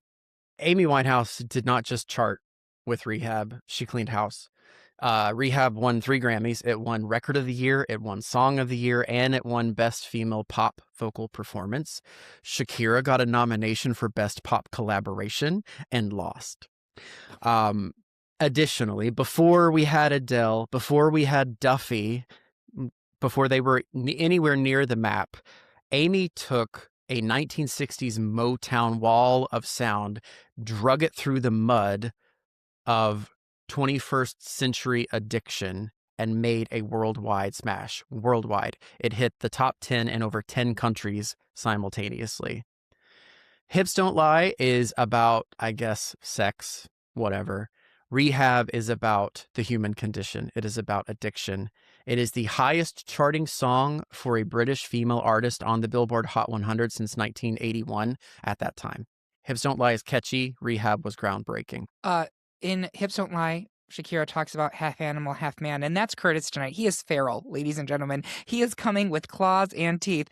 Winehouse did not just chart with Rehab. She cleaned house. Rehab won 3 Grammys. It won Record of the Year, it won Song of the Year, and it won Best Female Pop Vocal Performance. Shakira got a nomination for Best Pop Collaboration and lost. Additionally, before we had Adele, before we had Duffy, before they were anywhere near the map, Amy took a 1960s Motown wall of sound, drug it through the mud of 21st century addiction, and made a worldwide smash. Worldwide. It hit the top 10 in over 10 countries simultaneously. Hips Don't Lie is about, I guess, sex, whatever. Rehab is about the human condition. It is about addiction. It is the highest charting song for a British female artist on the Billboard Hot 100 since 1981 at that time. Hips Don't Lie is catchy. Rehab was groundbreaking. In Hips Don't Lie, Shakira talks about half animal, half man, and that's Curtis tonight. He is feral, ladies and gentlemen. He is coming with claws and teeth.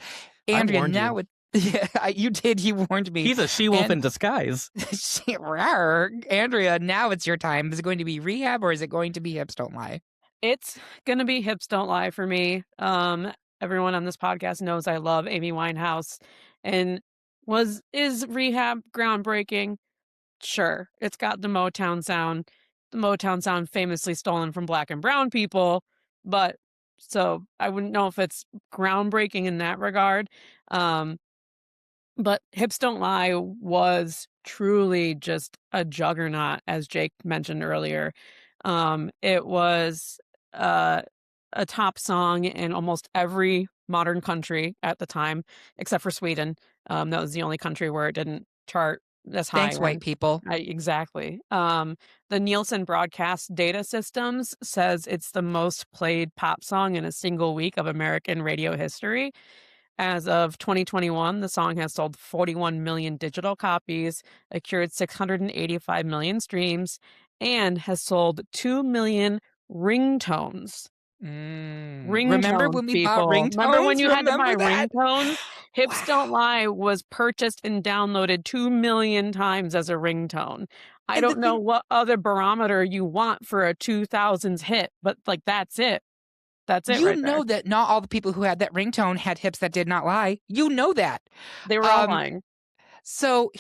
Andrea, now with yeah, you did. You warned me. He's a she-wolf in disguise. Andrea, now it's your time. Is it going to be Rehab or is it going to be Hips Don't Lie? It's gonna be Hips Don't Lie for me. Everyone on this podcast knows I love Amy Winehouse, and is Rehab groundbreaking? Sure, it's got the Motown sound. The Motown sound famously stolen from Black and brown people, but so I wouldn't know if it's groundbreaking in that regard. But Hips Don't Lie was truly just a juggernaut, as Jake mentioned earlier. It was a top song in almost every modern country at the time, except for Sweden. That was the only country where it didn't chart as high. Thanks, white people. Exactly. The Nielsen broadcast data systems says it's the most played pop song in a single week of American radio history. As of 2021, the song has sold 41 million digital copies, accrued 685 million streams, and has sold 2 million ringtones. Remember when we bought ringtones? Remember when you had to buy ringtones? Hips Don't Lie was purchased and downloaded 2 million times as a ringtone. I don't know what other barometer you want for a 2000s hit, but like that's it. That's it. You know that not all the people who had that ringtone had hips that did not lie. You know that. They were all lying. So,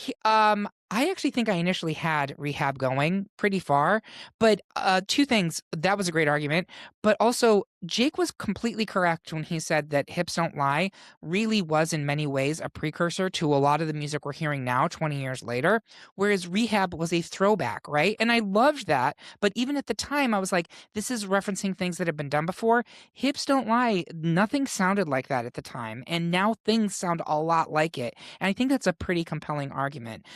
I actually think I initially had Rehab going pretty far, but 2 things. That was a great argument, but also Jake was completely correct when he said that Hips Don't Lie really was in many ways a precursor to a lot of the music we're hearing now 20 years later, whereas Rehab was a throwback, right? And I loved that, but even at the time I was like, this is referencing things that have been done before. Hips Don't Lie, nothing sounded like that at the time, and now things sound a lot like it, and I think that's a pretty compelling argument.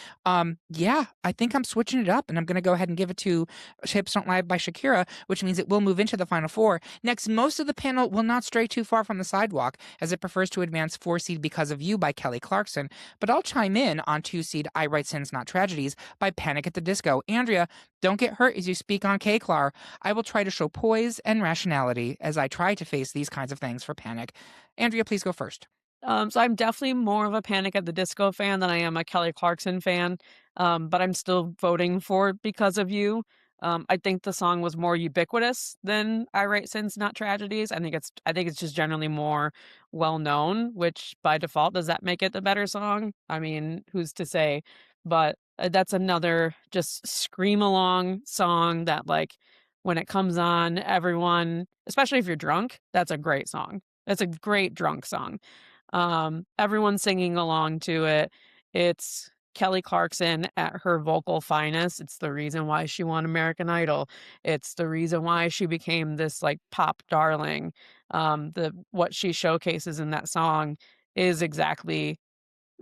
Yeah, I think I'm switching it up, and I'm going to go ahead and give it to Hips Don't Lie by Shakira, which means it will move into the Final Four. Next, most of the panel will not stray too far from the sidewalk, as it prefers to advance 4-seed Because of You by Kelly Clarkson, but I'll chime in on 2-seed I Write Sins Not Tragedies by Panic at the Disco. Andrea, don't get hurt as you speak on K-Clar. I will try to show poise and rationality as I try to face these kinds of things for Panic. Andrea, please go first. So I'm definitely more of a Panic at the Disco fan than I am a Kelly Clarkson fan, but I'm still voting for Because of You. I think the song was more ubiquitous than I Write Sins, Not Tragedies. I think it's just generally more well known, which by default, does that make it the better song? I mean, who's to say? But that's another just scream along song that, like, when it comes on, everyone, especially if you're drunk, that's a great song. It's a great drunk song. Everyone's singing along to it. It's Kelly Clarkson at her vocal finest. It's the reason why she won American Idol. It's the reason why she became this like pop darling. What she showcases in that song is exactly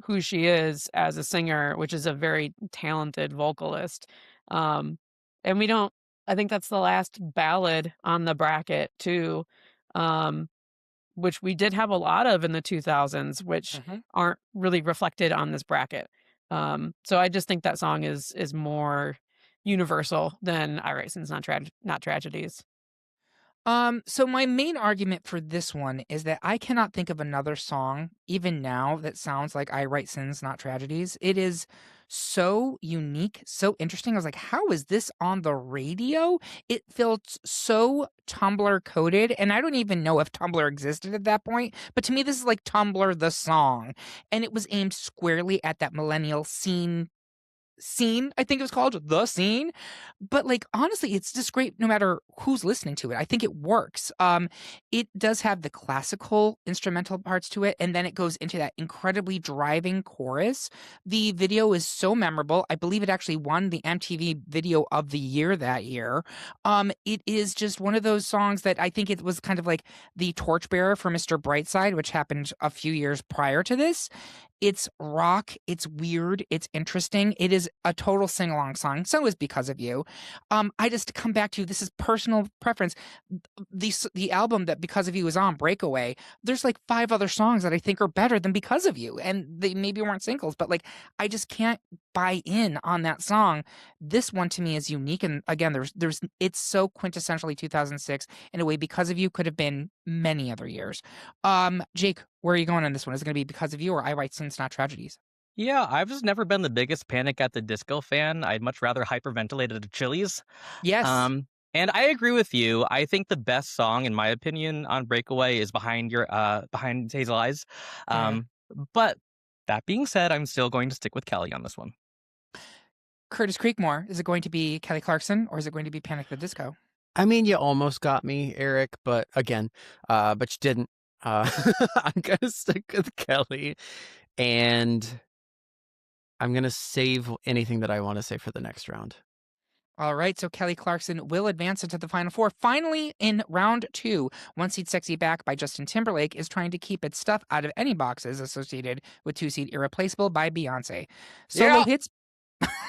who she is as a singer, which is a very talented vocalist. Um, and we don't. I think that's the last ballad on the bracket too. Um, which we did have a lot of in the 2000s, which aren't really reflected on this bracket. So I just think that song is more universal than I Write Sins, Not Tragedies. So my main argument for this one is that I cannot think of another song, even now, that sounds like I Write Sins, Not Tragedies. It is so unique, so interesting. I was like, how is this on the radio? It felt so Tumblr coded, and I don't even know if Tumblr existed at that point, but to me, this is like Tumblr the song. And it was aimed squarely at that millennial scene, I think it was called The Scene. But like, honestly, it's just great no matter who's listening to it. I think it works. It does have the classical instrumental parts to it, and then it goes into that incredibly driving chorus. The video is so memorable. I believe it actually won the MTV Video of the Year that year. It is just one of those songs that I think it was kind of like the torchbearer for Mr. Brightside, which happened a few years prior to this. It's rock, it's weird, it's interesting. It is a total sing-along song. So is Because of You. I just come back to, this is personal preference. The album that Because of You is on, Breakaway, there's like 5 other songs that I think are better than Because of You. And they maybe weren't singles, but like, I just can't buy in on that song. This one to me is unique. And again, it's so quintessentially 2006 in a way Because of You could have been many other years. Jake, where are you going on this one? Is it going to be Because of You or I Write Sins, Not Tragedies? Yeah, I've just never been the biggest Panic at the Disco fan. I'd much rather hyperventilate at Chili's. Yes. And I agree with you. I think the best song, in my opinion, on Breakaway is Behind Hazel Eyes. But that being said, I'm still going to stick with Kelly on this one. Curtis Creekmore, is it going to be Kelly Clarkson or is it going to be Panic at the Disco? I mean, you almost got me, Eric, but again, but you didn't. I'm going to stick with Kelly, and I'm going to save anything that I want to say for the next round. All right, so Kelly Clarkson will advance into the Final Four. Finally, in round 2, one-seed Sexy Back by Justin Timberlake is trying to keep its stuff out of any boxes associated with 2-seed Irreplaceable by Beyonce. Solo hits.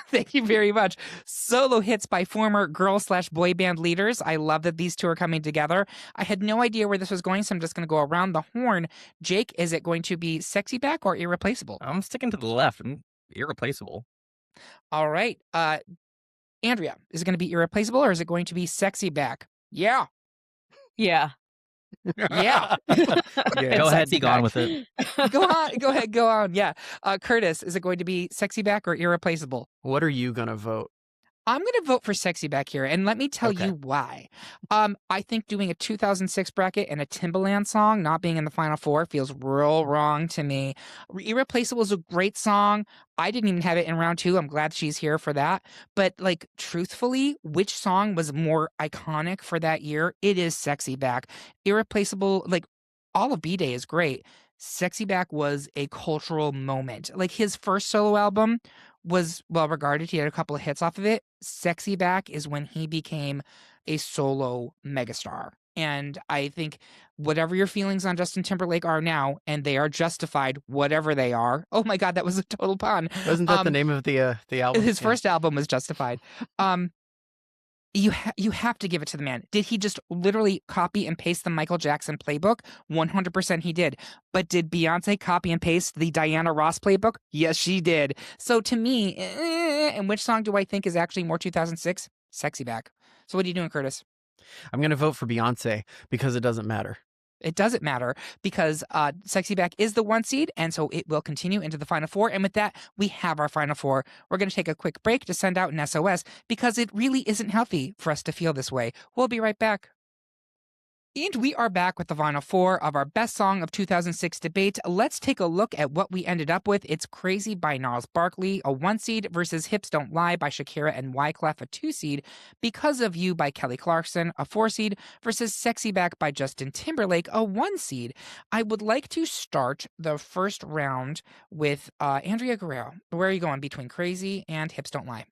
Thank you very much. Solo hits by former girl/boy band leaders. I love that these two are coming together. I had no idea where this was going, so I'm just going to go around the horn. Jake, is it going to be Sexy Back or Irreplaceable? I'm sticking to the left. Irreplaceable. All right. Andrea, is it going to be Irreplaceable or is it going to be Sexy Back? Yeah. Yeah. Yeah. Go ahead, be gone with it. Go ahead, go on. Yeah. Curtis, is it going to be Sexy Back or Irreplaceable? What are you going to vote? I'm going to vote for Sexy Back here, and let me tell you why. I think doing a 2006 bracket and a Timbaland song not being in the Final Four feels real wrong to me. Irreplaceable is a great song. I didn't even have it in round 2. I'm glad she's here for that. But, like, truthfully, which song was more iconic for that year? It is Sexy Back. Irreplaceable, like, all of B-Day is great. Sexy Back was a cultural moment. Like, his first solo album was well regarded. He had a couple of hits off of it. Sexy Back is when he became a solo megastar. And I think whatever your feelings on Justin Timberlake are now, and they are justified, whatever they are. Oh my God, that was a total pun. Wasn't that the name of the album? His first album was Justified. You have to give it to the man. Did he just literally copy and paste the Michael Jackson playbook? 100% he did. But did Beyonce copy and paste the Diana Ross playbook? Yes, she did. So to me, and which song do I think is actually more 2006? Sexy Back. So what are you doing, Curtis? I'm going to vote for Beyonce because it doesn't matter. It doesn't matter because SexyBack is the 1 seed, and so it will continue into the final 4. And with that, we have our final 4. We're going to take a quick break to send out an SOS because it really isn't healthy for us to feel this way. We'll be right back. And we are back with the final 4 of our best song of 2006 debate. Let's take a look at what we ended up with. It's Crazy by Gnarles Barkley, a 1 seed, versus Hips Don't Lie by Shakira and Wyclef, a 2 seed, Because of You by Kelly Clarkson, a 4 seed, versus Sexy Back by Justin Timberlake, a 1 seed. I would like to start the first round with Andrea Guerrero. Where are you going between Crazy and Hips Don't Lie?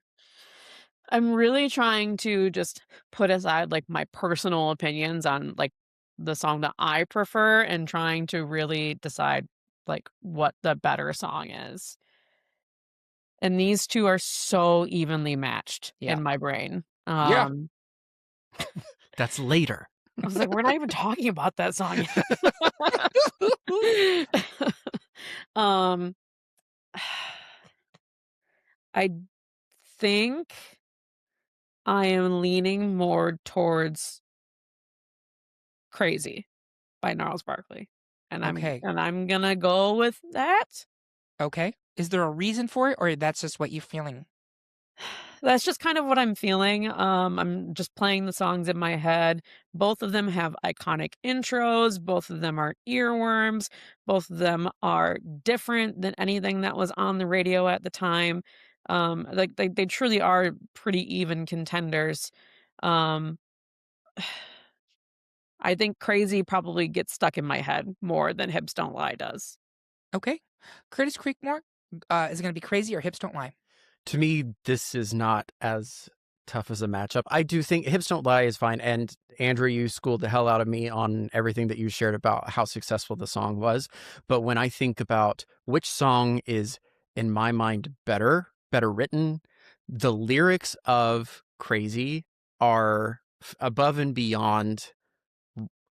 I'm really trying to just put aside like my personal opinions on like the song that I prefer and trying to really decide like what the better song is. And these two are so evenly matched in my brain. Yeah. That's later. I was like, we're not even talking about that song yet. I think I am leaning more towards Crazy by Gnarles Barkley. And Okay. I'm gonna go with that. Okay. Is there a reason for it, or that's just what you're feeling? That's just kind of what I'm feeling. I'm just playing the songs in my head. Both of them have iconic intros. Both of them are earworms. Both of them are different than anything that was on the radio at the time. Like they truly are pretty even contenders. Um, I think Crazy probably gets stuck in my head more than Hips Don't Lie does. Okay. Curtis Creekmore, is it going to be Crazy or Hips Don't Lie? To me, this is not as tough as a matchup. I do think Hips Don't Lie is fine. And Andrew, you schooled the hell out of me on everything that you shared about how successful the song was. But when I think about which song is, in my mind, better written, the lyrics of Crazy are above and beyond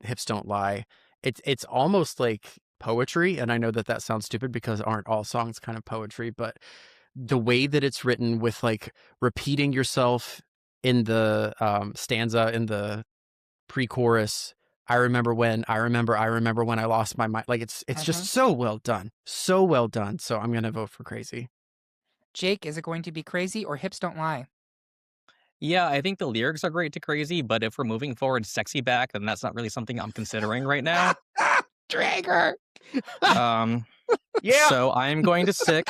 Hips Don't Lie. It's almost like poetry. And I know that sounds stupid because aren't all songs kind of poetry, but the way that it's written with like repeating yourself in the stanza in the pre-chorus, I remember when I lost my mind. Like it's just so well done. So well done. So I'm going to vote for Crazy. Jake, is it going to be Crazy or Hips Don't Lie? Yeah, I think the lyrics are great to Crazy, but if we're moving forward Sexy Back, then that's not really something I'm considering right now. Trigger. Yeah. So I'm going to stick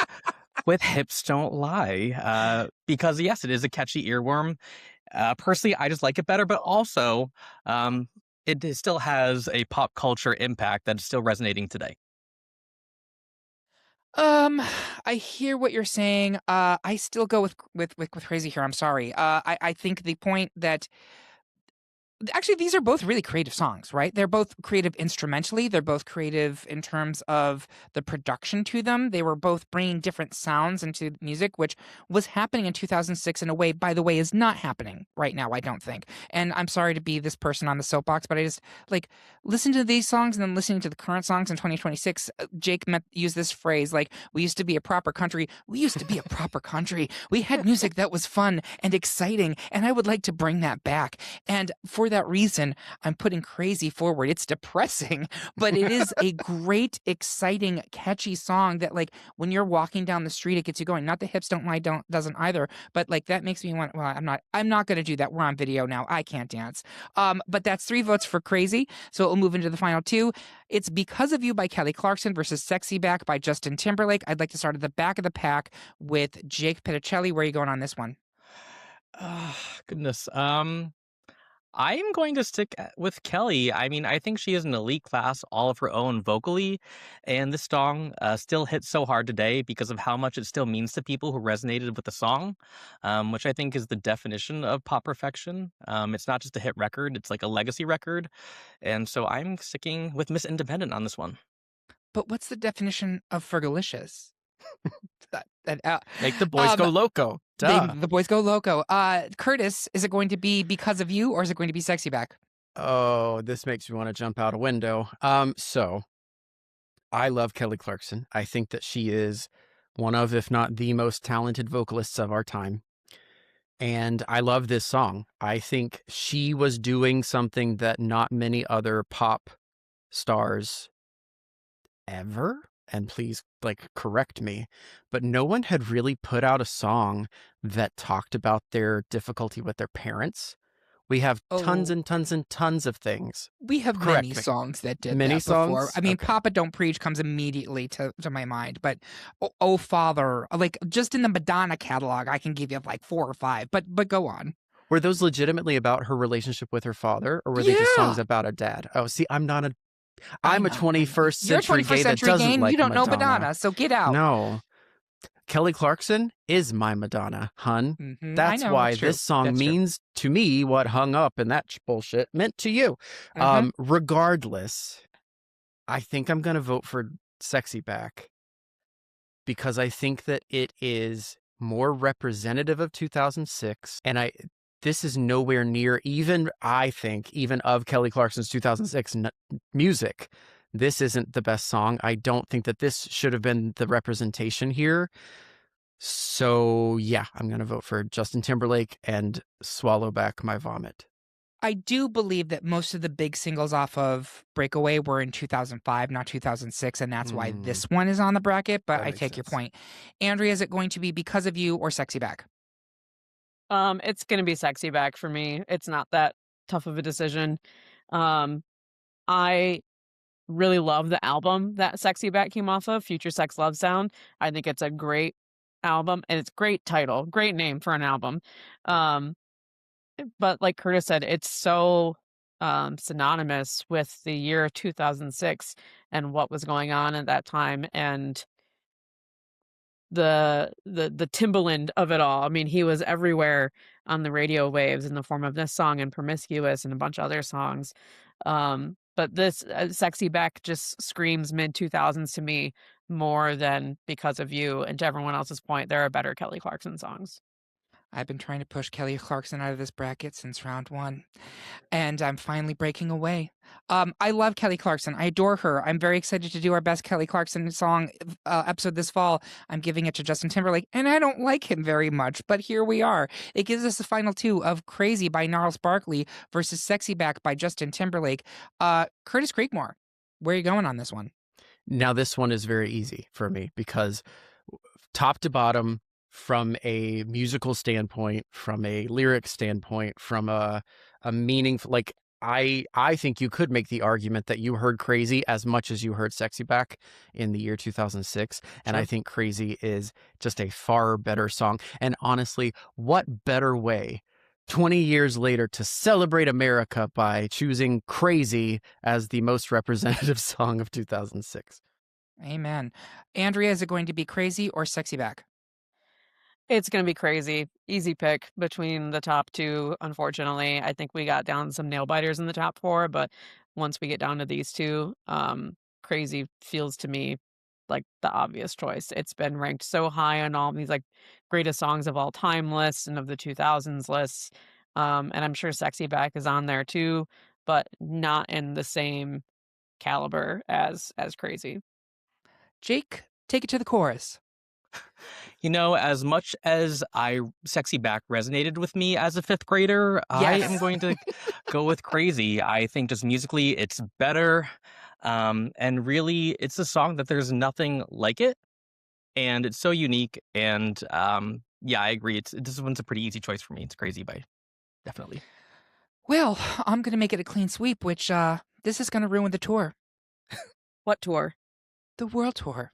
with Hips Don't Lie because, yes, it is a catchy earworm. Personally, I just like it better, but also it still has a pop culture impact that's still resonating today. I hear what you're saying. I still go with Crazy here. I'm sorry. I think the point that actually these are both really creative songs, right? They're both creative instrumentally. They're both creative in terms of the production to them. They were both bringing different sounds into music, which was happening in 2006 in a way, by the way, is not happening right now, I don't think. And I'm sorry to be this person on the soapbox, but I just like listen to these songs and then listening to the current songs in 2026. Jake used this phrase like, we used to be a proper country. We used to be a proper country. We had music that was fun and exciting, and I would like to bring that back. And for that reason, I'm putting Crazy forward. It's depressing, but it is a great, exciting, catchy song that like when you're walking down the street, it gets you going. Not the Hips Don't Lie doesn't either, but like that makes me want, well, I'm not going to do that. We're on video now. I can't dance. But that's 3 votes for Crazy. So we'll move into the final 2. It's Because of You by Kelly Clarkson versus Sexy Back by Justin Timberlake. I'd like to start at the back of the pack with Jake Pitticelli. Where are you going on this one? Goodness. I'm going to stick with Kelly. I mean, I think she is an elite class all of her own vocally, and this song still hits so hard today because of how much it still means to people who resonated with the song, which I think is the definition of pop perfection. It's not just a hit record, it's like a legacy record, and so I'm sticking with Miss Independent on this one. But what's the definition of Fergalicious? Make the boys go loco. Duh. The boys go loco. Curtis, is it going to be Because of You or is it going to be Sexy Back? Oh, this makes me want to jump out a window. So I love Kelly Clarkson. I think that she is one of, if not the most talented vocalists of our time. And I love this song. I think she was doing something that not many other pop stars ever, and please correct me, but no one had really put out a song that talked about their difficulty with their parents. We have tons and tons and tons of things. We have Correct many me. songs that did Many that before. songs? I mean, Okay. Papa Don't Preach comes immediately to my mind, but Oh Father, just in the Madonna catalog, I can give you 4 or 5, but go on. Were those legitimately about her relationship with her father, or were they just songs about a dad? Oh, see, I'm a 21st century gay that doesn't like you don't know Madonna. Madonna, so get out. No. Kelly Clarkson is my Madonna, hun. Mm-hmm. That's why this song means to me what Hung Up and that bullshit meant to you. Regardless, I think I'm going to vote for SexyBack because I think that it is more representative of 2006. And this is nowhere near even of Kelly Clarkson's 2006 music. This isn't the best song. I don't think that this should have been the representation here. So, yeah, I'm going to vote for Justin Timberlake and swallow back my vomit. I do believe that most of the big singles off of Breakaway were in 2005, not 2006, and that's why this one is on the bracket, but I take your point. Andrea, is it going to be Because of You or SexyBack? It's going to be SexyBack for me. It's not that tough of a decision. I really love the album that SexyBack came off of, Future Sex Love Sound. I think it's a great album, and it's great title, great name for an album. But like Curtis said, it's so synonymous with the year 2006 and what was going on at that time, and the Timbaland of it all. I mean, he was everywhere on the radio waves in the form of this song and Promiscuous and a bunch of other songs. But this SexyBack just screams mid-2000s to me more than Because of You. And to everyone else's point, there are better Kelly Clarkson songs. I've been trying to push Kelly Clarkson out of this bracket since round 1, and I'm finally breaking away. I love Kelly Clarkson. I adore her. I'm very excited to do our best Kelly Clarkson song episode this fall. I'm giving it to Justin Timberlake, and I don't like him very much, but here we are. It gives us the final 2 of Crazy by Gnarles Barkley versus SexyBack by Justin Timberlake. Curtis Creekmore, where are you going on this one? Now, this one is very easy for me because top to bottom, from a musical standpoint, from a lyric standpoint, from a meaningful, I think you could make the argument that you heard Crazy as much as you heard SexyBack in the year 2006. And I think Crazy is just a far better song. And honestly, what better way 20 years later to celebrate America by choosing Crazy as the most representative song of 2006? Amen. Andrea, is it going to be Crazy or SexyBack? It's going to be Crazy. Easy pick between the top 2, unfortunately. I think we got down some nail biters in the top 4, but once we get down to these 2, Crazy feels to me like the obvious choice. It's been ranked so high on all these greatest songs of all time lists and of the 2000s lists. And I'm sure SexyBack is on there too, but not in the same caliber as Crazy. Jake, take it to the chorus. As much as SexyBack resonated with me as a 5th grader, I am going to go with Crazy. I think just musically it's better. And really, it's a song that there's nothing like it. And it's so unique. And I agree. This one's a pretty easy choice for me. It's Crazy definitely. Well, I'm going to make it a clean sweep, which this is going to ruin the tour. What tour? The World Tour.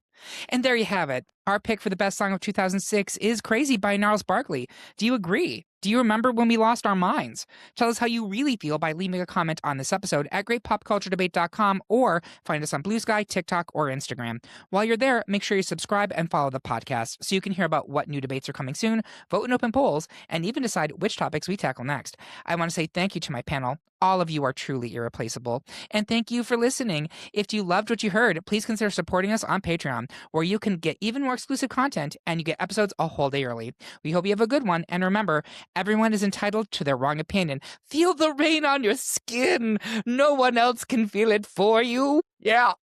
And there you have it. Our pick for the best song of 2006 is Crazy by Gnarles Barkley. Do you agree? Do you remember when we lost our minds? Tell us how you really feel by leaving a comment on this episode at greatpopculturedebate.com or find us on Blue Sky, TikTok, or Instagram. While you're there, make sure you subscribe and follow the podcast so you can hear about what new debates are coming soon, vote in open polls, and even decide which topics we tackle next. I want to say thank you to my panel. All of you are truly irreplaceable. And thank you for listening. If you loved what you heard, please consider supporting us on Patreon, where you can get even more exclusive content and you get episodes a whole day early. We hope you have a good one. And remember, everyone is entitled to their wrong opinion. Feel the rain on your skin. No one else can feel it for you. Yeah.